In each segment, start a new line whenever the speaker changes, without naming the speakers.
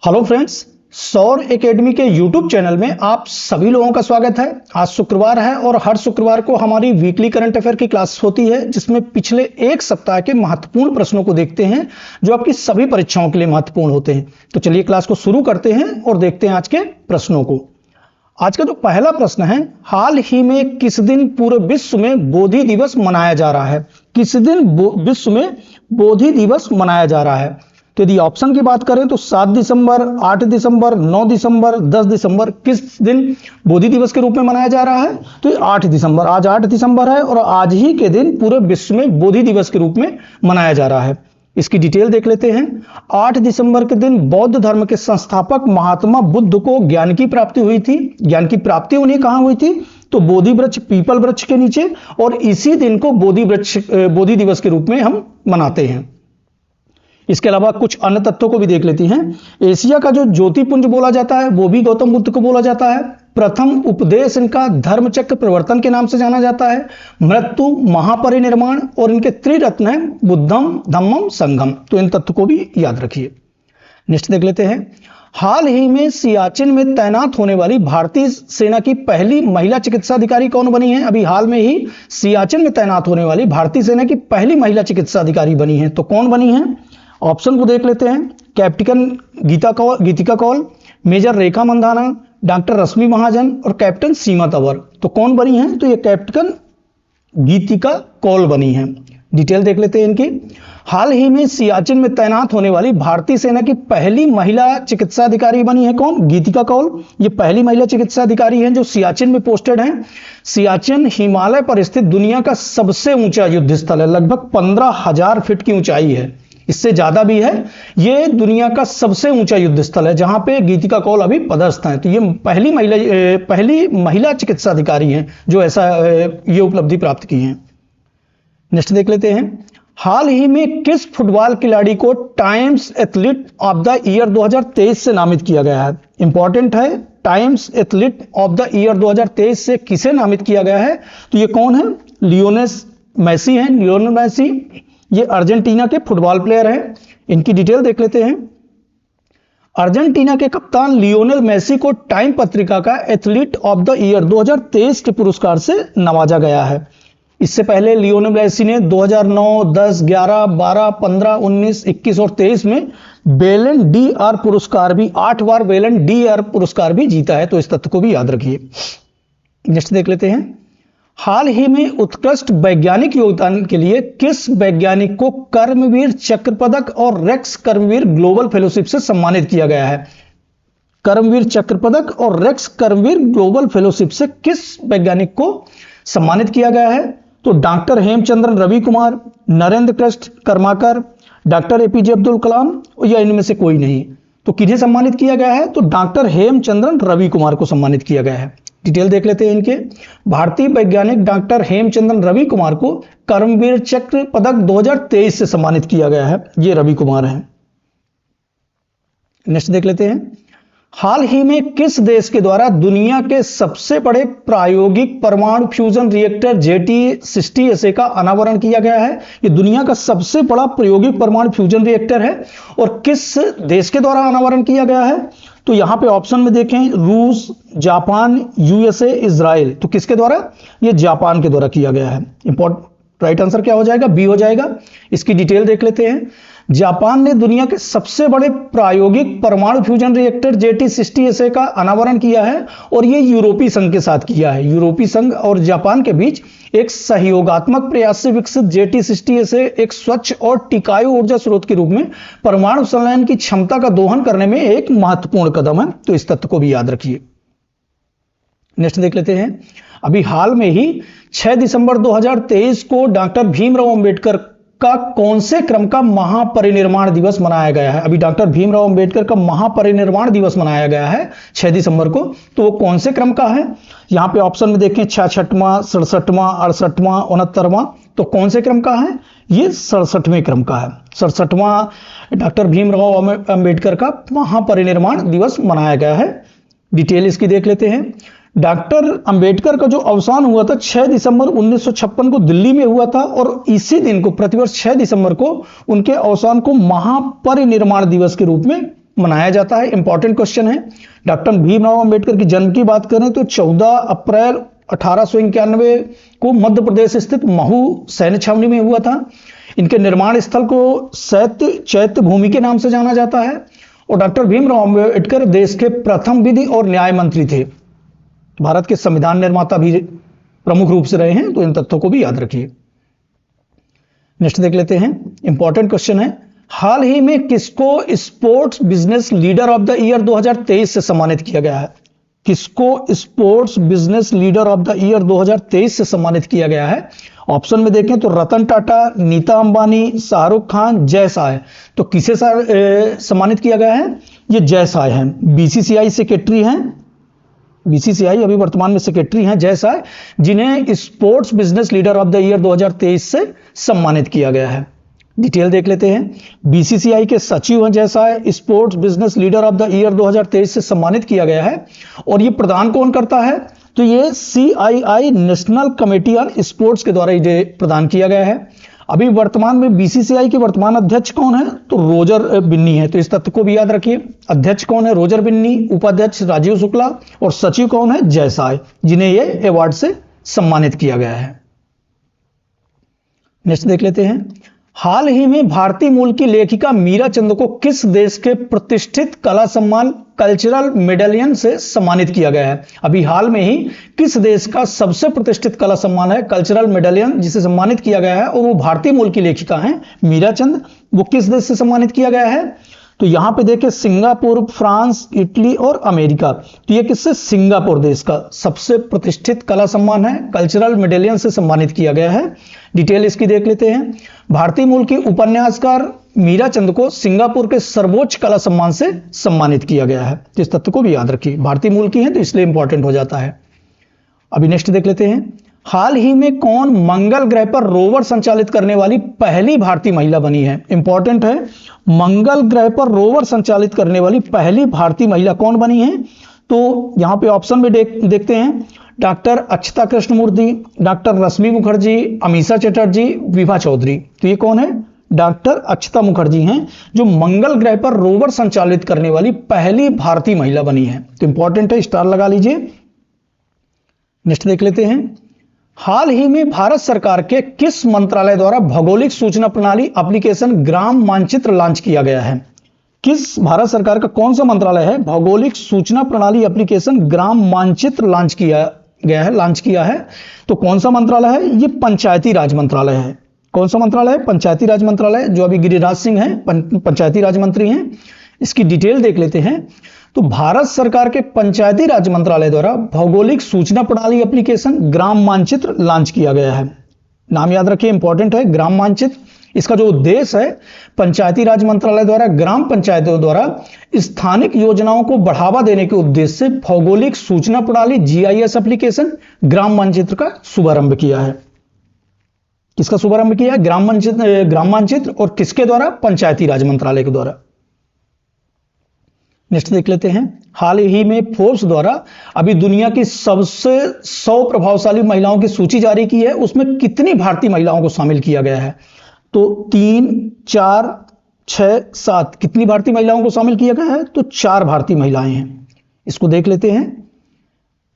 Hello friends, सौर academy के YouTube channel में आप सभी लोगों का स्वागत है। आज शुक्रवार है और हर शुक्रवार को हमारी वीकली करंट अफेयर की क्लास होती है, जिसमें पिछले एक सप्ताह के महत्वपूर्ण प्रश्नों को देखते हैं जो आपकी सभी परीक्षाओं के लिए महत्वपूर्ण होते हैं। तो चलिए क्लास को शुरू करते हैं और देखते हैं आज के प्रश्नों को। आज का जो पहला प्रश्न है, हाल ही में किस दिन पूरे विश्व में बोधि दिवस मनाया जा रहा है? किस दिन विश्व में बोधि दिवस मनाया जा रहा है? तो यदि ऑप्शन की बात करें तो 7 दिसंबर, 8 दिसंबर, 9 दिसंबर, 10 दिसंबर, किस दिन बोधि दिवस के रूप में मनाया जा रहा है? तो 8 दिसंबर, आज 8 दिसंबर है और आज ही के दिन पूरे विश्व में बोधि दिवस के रूप में मनाया जा रहा है। इसकी डिटेल देख लेते हैं। 8 दिसंबर के दिन बौद्ध धर्म के संस्थापक महात्मा बुद्ध को ज्ञान की प्राप्ति हुई थी। ज्ञान की प्राप्ति उन्हें कहां हुई थी? तो बोधि वृक्ष, पीपल वृक्ष के नीचे, और इसी दिन को बोधि दिवस के रूप में हम मनाते हैं। इसके अलावा कुछ अन्य तथ्यों को भी देख लेती हैं। एशिया का जो ज्योतिपुंज बोला जाता है वो भी गौतम बुद्ध को बोला जाता है। प्रथम उपदेश इनका धर्मचक्र प्रवर्तन के नाम से जाना जाता है। मृत्यु, महापरिनिर्वाण और इनके त्रिरत्न है बुद्धम, धम्मम, संघम। तो इन तथ्यों को भी याद रखिए। नेक्स्ट देख लेते हैं। हाल ही में सियाचिन में तैनात होने वाली भारतीय सेना की पहली महिला चिकित्सा अधिकारी कौन बनी है? अभी हाल में ही सियाचिन में तैनात होने वाली भारतीय सेना की पहली महिला चिकित्सा अधिकारी बनी है। तो कौन बनी है? ऑप्शन को देख लेते हैं। कैप्टन गीतिका कौल, मेजर रेखा मंदाना, डॉक्टर रश्मि महाजन और कैप्टन सीमा तंवर। तो कौन बनी है? तो ये कैप्टन गीतिका कौल बनी है। डिटेल देख लेते हैं इनकी। हाल ही में सियाचिन में तैनात होने वाली भारतीय सेना की पहली महिला चिकित्सा अधिकारी बनी है कौन? गीतिका कौल। ये पहली महिला चिकित्सा अधिकारी हैं जो सियाचिन में पोस्टेड हैं। सियाचिन हिमालय पर स्थित दुनिया का सबसे ऊंचा युद्ध स्थल है। लगभग 15,000 फीट की ऊंचाई है, इससे ज्यादा भी है। ये दुनिया का सबसे ऊंचा युद्ध स्थल है जहां पे गीतिका कौल अभी पदस्थ हैं। तो ये पहली महिला चिकित्सा अधिकारी हैं जो ऐसा ये उपलब्धि प्राप्त की है। नेक्स्ट देख लेते हैं। हाल ही में किस फुटबॉल खिलाड़ी को times athlete of the year 2023 से नामित किया गया है? इंपॉर्टेंट है, times athlete of the year 2023 से किसे नामित किया गया है? तो ये कौन है? लियोनेल मेसी हैं। लियोनेल मेसी ये अर्जेंटीना के फुटबॉल प्लेयर हैं। इनकी डिटेल देख लेते हैं। अर्जेंटीना के कप्तान लियोनेल मेसी को टाइम पत्रिका का एथलीट ऑफ द ईयर 2023 के पुरस्कार से नवाजा गया है। इससे पहले लियोनेल मेसी ने 2009, 10, 11, 12, 15, 19, 21 और 23 में बेलन डी आर पुरस्कार भी 8 बार बेलन डी आर पुरस्कार भी जीता है। तो इस तथ्य को भी याद रखिए। नेक्स्ट देख लेते हैं। हाल ही में उत्कृष्ट वैज्ञानिक योगदान के लिए किस वैज्ञानिक को कर्मवीर चक्र पदक और रेक्स कर्मवीर ग्लोबल फेलोशिप से सम्मानित किया गया है? कर्मवीर चक्र पदक और रेक्स कर्मवीर ग्लोबल फेलोशिप से किस वैज्ञानिक को सम्मानित किया गया है? तो डॉक्टर हेमचंद्रन रवि कुमार, नरेंद्र कृष्ण कर्माकर, डॉक्टर एपीजे अब्दुल कलाम या इनमें से कोई नहीं। तो किन्हें सम्मानित किया गया है? तो डॉक्टर हेमचंद्रन रवि कुमार को सम्मानित किया गया है। डिटेल देख लेते हैं इनके। भारतीय वैज्ञानिक डॉक्टर हेमचंद्रन रवि कुमार को कर्मवीर चक्र पदक 2023 से सम्मानित किया गया है। ये रवि कुमार हैं। नेक्स्ट देख लेते हैं। हाल ही में किस देश के द्वारा दुनिया के सबसे बड़े प्रायोगिक परमाणु फ्यूजन रिएक्टर JT60SA का अनावरण किया गया है? ये दुनिया का सबसे बड़ा प्रायोगिक परमाणु फ्यूजन रिएक्टर है। और किस देश के द्वारा अनावरण किया गया है? तो यहां पे ऑप्शन में देखें, रूस, जापान, USA, इजराइल। तो किसके द्वारा? ये जापान के द्वारा किया गया है। राइट आंसर क्या हो जाएगा? बी हो जाएगा। इसकी डिटेल देख लेते हैं। जापान ने दुनिया के सबसे बड़े प्रायोगिक परमाणु फ्यूजन रिएक्टर JT60SA का अनावरण किया है और ये यूरोपीय संघ के साथ किया है। यूरोपीय संघ और जापान के बीच एक सहयोगात्मक प्रयास से विकसित JT60SA एक स्वच्छ और टिकाऊ ऊर्जा स्रोत के रूप में परमाणु संलयन की क्षमता का दोहन करने में एक महत्वपूर्ण कदम है। तो इस तथ्य को भी याद रखिए। नेक्स्ट देख लेते हैं। अभी हाल में ही 6 दिसंबर 2023 को डॉक्टर भीमराव अंबेडकर का कौन से क्रम का महापरिनिर्वाण दिवस मनाया गया है? अभी डॉक्टर भीमराव अंबेडकर का महापरिनिर्वाण दिवस मनाया गया है 6 दिसंबर को। तो वो कौन से क्रम का है? यहां पे ऑप्शन में देखें, 66वां, 67वां, 68वां, 69वां। तो कौन से क्रम का है? ये 67वें क्रम का है। 67वां डॉक्टर भीमराव अंबेडकर का महापरिनिर्वाण दिवस मनाया गया है। डिटेल इसकी देख लेते हैं। डॉक्टर अंबेडकर का जो अवसान हुआ था 6 दिसंबर 1956 को दिल्ली में हुआ था और इसी दिन को प्रतिवर्ष 6 दिसंबर को उनके अवसान को महापरिनिर्वाण दिवस के रूप में मनाया जाता है? इंपॉर्टेंट क्वेश्चन है। डॉक्टर भीमराव अंबेडकर की जन्म की बात करें तो 14 अप्रैल 1891 को मध्य प्रदेश स्थित महू सैन्य छावनी में हुआ था। इनके निर्माण स्थल को सत्य चैत्य भूमि के नाम से जाना जाता है। और डॉक्टर भीमराव अंबेडकर देश के प्रथम विधि और न्याय मंत्री थे। भारत के संविधान निर्माता भी प्रमुख रूप से रहे हैं, तो इन तथ्यों को भी याद रखिए। नेक्स्ट देख लेते हैं। इंपॉर्टेंट क्वेश्चन है, हाल ही में किसको sports business leader of the year 2023 से सम्मानित किया गया है? किसको sports business leader of the year 2023 से सम्मानित किया गया है? ऑप्शन में देखें तो रतन टाटा, नीता अंबानी, शाहरुख खान, जय शाह। तो किसे सम्मानित किया गया है? ये जय शाह हैं। बीसीसीआई सेक्रेटरी हैं, बीसीसीआई अभी वर्तमान में सेक्रेटरी हैं जय शाह, जिन्हें sports business leader of the year 2023 से सम्मानित किया गया है। डिटेल देख लेते हैं। बीसीसीआई के सचिव हैं Jay Shah, sports business leader of the year 2023 से सम्मानित किया गया है। और ये प्रदान कौन करता है? तो ये CII national committee on sports के द्वारा ये प्रदान किया गया है। अभी वर्तमान में बीसीसीआई के वर्तमान अध्यक्ष कौन है? तो रोजर बिन्नी है। तो इस तथ्य को भी याद रखिए। अध्यक्ष कौन है? रोजर बिन्नी, उपाध्यक्ष राजीव शुक्ला और सचिव कौन है? जय शाह, जिन्हें यह अवार्ड से सम्मानित किया गया है। नेक्स्ट देख लेते हैं। हाल ही में भारतीय मूल की लेखिका मीरा चंद को किस देश के प्रतिष्ठित कला सम्मान कल्चरल मेडलियन से सम्मानित किया गया है? अभी हाल में ही किस देश का सबसे प्रतिष्ठित कला सम्मान है कल्चरल मेडलियन, जिसे सम्मानित किया गया है? और वो भारतीय मूल की लेखिका हैं मीरा चंद। वो किस देश से सम्मानित किया गया है? तो यहां पे देखें सिंगापुर, फ्रांस, इटली और अमेरिका। तो ये किससे? सिंगापुर देश का सबसे प्रतिष्ठित कला सम्मान है कल्चरल मेडलियन से सम्मानित किया गया है। डिटेल इसकी देख लेते हैं। भारतीय मूल की उपन्यासकार मीरा चंद को सिंगापुर के सर्वोच्च कला सम्मान से सम्मानित किया गया है। इस तथ्य को भी याद रखिए। भारतीय मूल की है तो इसलिए इंपॉर्टेंट हो जाता है। अभी नेक्स्ट देख लेते हैं। हाल ही में कौन मंगल ग्रह पर रोवर संचालित करने वाली पहली भारतीय महिला बनी है? इंपॉर्टेंट है। मंगल ग्रह पर रोवर संचालित करने वाली पहली भारतीय महिला कौन बनी है? तो यहां पे ऑप्शन में देखते हैं। डॉक्टर अक्षता कृष्णमूर्ति, डॉक्टर रश्मि मुखर्जी, अमीषा चटर्जी, विभा चौधरी। तो ये कौन है? डॉक्टर अक्षता मुखर्जी हैं, जो मंगल ग्रह पर रोवर संचालित करने वाली पहली भारतीय महिला बनी है। तो इंपॉर्टेंट है, स्टार लगा लीजिए। नेक्स्ट देख लेते हैं। हाल ही में भारत सरकार के किस मंत्रालय द्वारा भौगोलिक सूचना प्रणाली एप्लीकेशन ग्राम मानचित्र लॉन्च किया गया है? किस भारत सरकार का कौन सा मंत्रालय है भौगोलिक सूचना प्रणाली एप्लीकेशन ग्राम मानचित्र लॉन्च किया है? तो कौन सा मंत्रालय है? ये पंचायती राज मंत्रालय है। कौन सा मंत्रालय है? पंचायती राज मंत्रालय, जो अभी गिरिराज सिंह हैं पंचायती राज मंत्री हैं। इसकी डिटेल देख लेते हैं। तो भारत सरकार के पंचायती राज मंत्रालय द्वारा भौगोलिक सूचना प्रणाली एप्लीकेशन ग्राम मानचित्र लॉन्च किया गया है। नाम याद रखिए, इंपॉर्टेंट है। ग्राम मानचित्र, इसका जो उद्देश्य है, पंचायती राज मंत्रालय द्वारा ग्राम पंचायतों द्वारा स्थानिक योजनाओं को बढ़ावा देने के उद्देश्य से भौगोलिक सूचना प्रणाली GIS एप्लीकेशन ग्राम मानचित्र का शुभारंभ किया है। किसका शुभारंभ किया है? ग्राम मानचित्र। और किसके द्वारा? पंचायती राज मंत्रालय के द्वारा। नेक्स्ट देख लेते हैं। हाल ही में फोर्ब्स द्वारा अभी दुनिया की सबसे 100 प्रभावशाली महिलाओं की सूची जारी की है। उसमें कितनी भारतीय महिलाओं को शामिल किया गया है? तो 3, 4, 6, 7 कितनी भारतीय महिलाओं को शामिल किया गया है? तो 4 भारतीय महिलाएं हैं। इसको देख लेते हैं।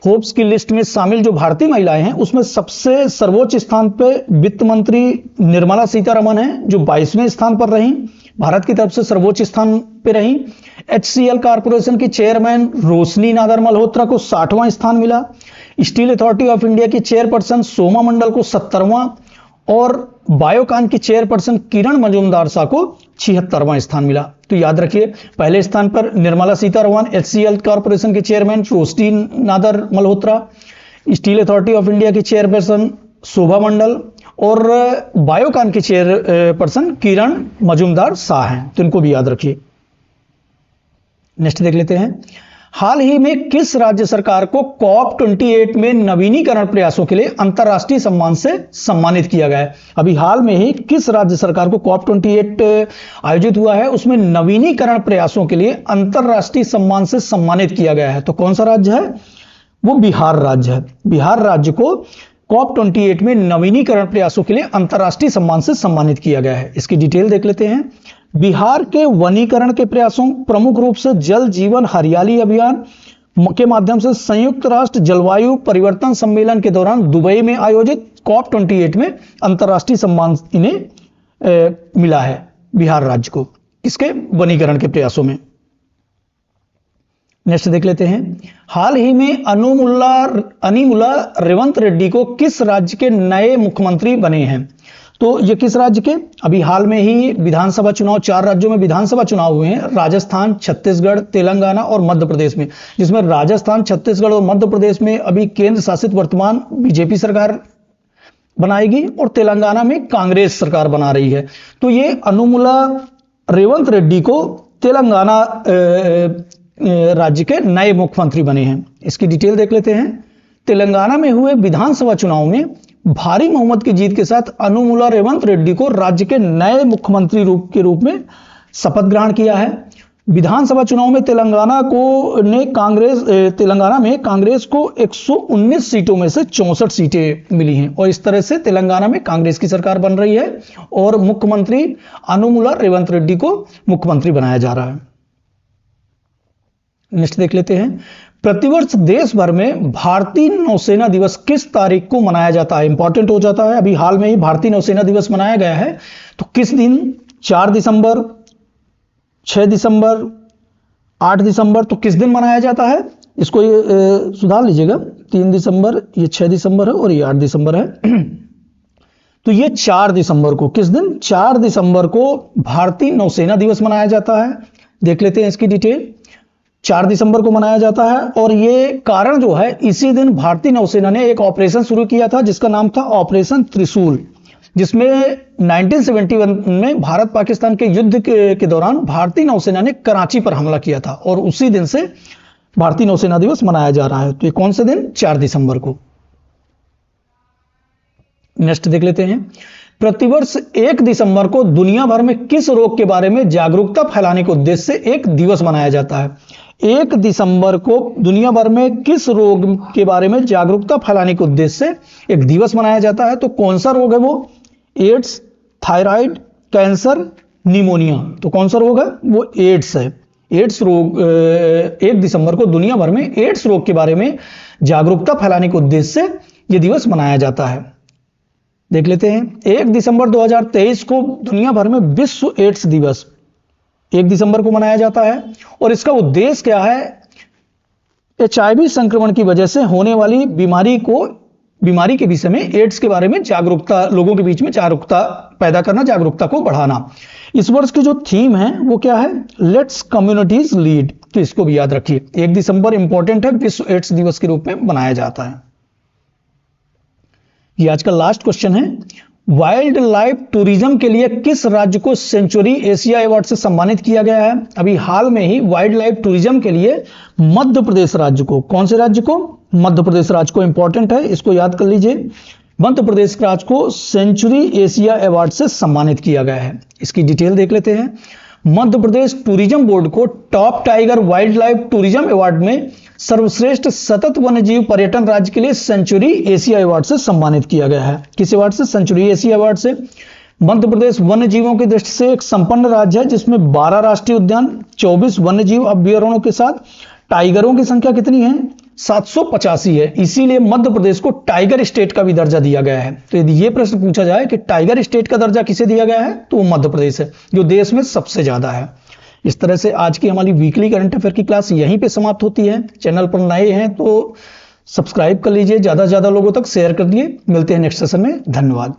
फोर्ब्स की लिस्ट में शामिल जो भारतीय महिलाएं हैं, उसमें सबसे सर्वोच्च स्थान पर वित्त मंत्री निर्मला सीतारमण हैं, जो 22वें स्थान पर रही। भारत की तरफ से सर्वोच्च स्थान पर रही। HCL कॉर्पोरेशन की चेयरमैन रोशनी नादर मल्होत्रा को 60वां स्थान मिला। स्टील अथॉरिटी ऑफ इंडिया की चेयरपर्सन सोमा मंडल को 70वां और बायोकॉन की चेयरपर्सन किरण मजूमदार शाह को 76वां स्थान मिला। तो याद रखिए, पहले स्थान पर निर्मला सीतारमण, HCL कॉर्पोरेशन के chairman Roshni Nadar Malhotra, steel authority of India की चेयरपर्सन शोभा मंडल और बायोकॉन की चेयरपर्सन किरण मजूमदार शाह हैं। तो इनको भी याद रखिए। नेक्स्ट देख लेते हैं। हाल ही में किस राज्य सरकार को COP28 में नवीनीकरण प्रयासों के लिए अंतर्राष्ट्रीय सम्मान से सम्मानित किया गया है? अभी हाल में ही किस राज्य सरकार को COP28 आयोजित हुआ है, उसमें नवीनीकरण प्रयासों के लिए अंतर्राष्ट्रीय सम्मान से सम्मानित किया गया है? तो कौन सा राज्य है? वो बिहार राज्य है। बिहार राज्य को COP28 में नवीनीकरण प्रयासों के लिए अंतर्राष्ट्रीय सम्मान से सम्मानित किया गया है। इसकी डिटेल देख लेते हैं। बिहार के वनीकरण के प्रयासों, प्रमुख रूप से जल जीवन हरियाली अभियान के माध्यम से संयुक्त राष्ट्र जलवायु परिवर्तन सम्मेलन के दौरान दुबई में आयोजित COP28 में अंतर्राष्ट्रीय सम्मान इन्हें मिला है बिहार राज्य को, इसके वनीकरण के प्रयासों में। नेक्स्ट देख लेते हैं, हाल ही में अनिमुला रेवंत रेड्डी को किस राज्य के नए मुख्यमंत्री बने हैं? तो ये किस राज्य के? अभी हाल में ही विधानसभा चुनाव, 4 राज्यों में विधानसभा चुनाव हुए हैं, राजस्थान, छत्तीसगढ़, तेलंगाना और मध्य प्रदेश में, जिसमें राजस्थान, छत्तीसगढ़ और मध्य प्रदेश में अभी केंद्र शासित वर्तमान बीजेपी सरकार बनाएगी और तेलंगाना में कांग्रेस सरकार बना रही है। तो ये अनुमुला रेवंत रेड्डी को तेलंगाना राज्य के नए मुख्यमंत्री बने हैं। इसकी डिटेल देख लेते हैं। तेलंगाना में हुए विधानसभा चुनाव में भारी बहुमत की जीत के साथ अनुमुला रेवंत रेड्डी को राज्य के नए मुख्यमंत्री के रूप में शपथ ग्रहण किया है। विधानसभा चुनाव में तेलंगाना में कांग्रेस को 119 सीटों में से 64 सीटें मिली हैं और इस तरह से तेलंगाना में कांग्रेस की सरकार बन रही है और मुख्यमंत्री अनुमुला रेवंत रेड्डी को मुख्यमंत्री बनाया जा रहा है। नेक्स्ट देख लेते हैं, प्रतिवर्ष देश भर में भारतीय नौसेना दिवस किस तारीख को मनाया जाता है? इंपॉर्टेंट हो जाता है। अभी हाल में ही भारतीय नौसेना दिवस मनाया गया है, तो किस दिन? 4 दिसंबर, 6 दिसंबर, 8 दिसंबर, तो किस दिन मनाया जाता है? इसको सुधार लीजिएगा, 3 दिसंबर, ये 6 दिसंबर है और ये 8 दिसंबर है। तो ये 4 दिसंबर को, किस दिन? 4 दिसंबर को भारतीय नौसेना दिवस मनाया जाता है। देख लेते हैं इसकी डिटेल। 4 दिसंबर को मनाया जाता है और ये कारण जो है, इसी दिन भारतीय नौसेना ने एक ऑपरेशन शुरू किया था जिसका नाम था ऑपरेशन त्रिशूल, जिसमें 1971 में भारत पाकिस्तान के युद्ध के दौरान भारतीय नौसेना ने कराची पर हमला किया था और उसी दिन से भारतीय नौसेना दिवस मनाया जा रहा है। तो ये कौन से दिन? 4 दिसंबर को। नेक्स्ट देख लेते हैं, प्रतिवर्ष 1 दिसंबर को दुनिया भर में किस रोग के बारे में जागरूकता फैलाने के उद्देश्य से एक दिवस मनाया जाता है? 1 दिसंबर को दुनिया भर में किस रोग के बारे में जागरूकता फैलाने के उद्देश्य से एक दिवस मनाया जाता है? तो कौन सा रोग है वो? AIDS, thyroid, cancer, pneumonia. तो कौन सा रोग है? वो एड्स है। एड्स रोग 1 दिसंबर को दुनिया भर में एड्स रोग के बारे में जागरूकता फैलाने के उद्देश्य से यह दिवस मनाया जाता है। देख लेते हैं, 1 दिसंबर 2023 को दुनिया भर में विश्व एड्स दिवस 1 दिसंबर को मनाया जाता है और इसका उद्देश्य क्या है? HIV संक्रमण की वजह से होने वाली बीमारी के विषय में, एड्स के बारे में जागरूकता, लोगों के बीच में जागरूकता पैदा करना, जागरूकता को बढ़ाना। इस वर्ष की जो थीम है वो क्या है? Let's communities lead. तो इसको भी याद रखिए, 1 दिसंबर इंपॉर्टेंट है, विश्व एड्स दिवस के रूप में मनाया जाता है। ये आज का लास्ट क्वेश्चन है, वाइल्ड लाइफ टूरिज्म के लिए किस राज्य को सेंचुरी एशिया अवार्ड से सम्मानित किया गया है? अभी हाल में ही वाइल्ड लाइफ टूरिज्म के लिए मध्य प्रदेश राज्य को, कौन से राज्य को? मध्य प्रदेश राज्य को, इंपॉर्टेंट है, इसको याद कर लीजिए। मध्य प्रदेश राज्य को सेंचुरी एशिया अवार्ड से सम्मानित किया गया है। इसकी डिटेल देख लेते हैं। मध्य प्रदेश टूरिज्म बोर्ड को top tiger wild life tourism award में सर्वश्रेष्ठ सतत वन्यजीव पर्यटन राज्य के लिए सेंचुरी एशिया अवार्ड से सम्मानित किया गया है। किस अवार्ड से? सेंचुरी एशिया अवार्ड से। मध्य प्रदेश वन्य जीवों की दृष्टि से एक संपन्न राज्य है जिसमें 12 राष्ट्रीय उद्यान, 24 वन्य जीव अभ्यारण्यों के साथ टाइगरों की संख्या कितनी है? 785 है। इसीलिए मध्य प्रदेश को टाइगर स्टेट का भी दर्जा दिया गया है। तो यदि यह प्रश्न पूछा जाए कि टाइगर स्टेट का दर्जा किसे दिया गया है, तो वो मध्य प्रदेश है, जो देश में सबसे ज्यादा है। इस तरह से आज की हमारी वीकली करंट अफेयर की क्लास यहीं पे समाप्त होती है। चैनल पर नए हैं तो सब्सक्राइब कर लीजिए, ज्यादा से ज्यादा लोगों तक शेयर कर दिए। मिलते हैं नेक्स्ट सेशन में। धन्यवाद।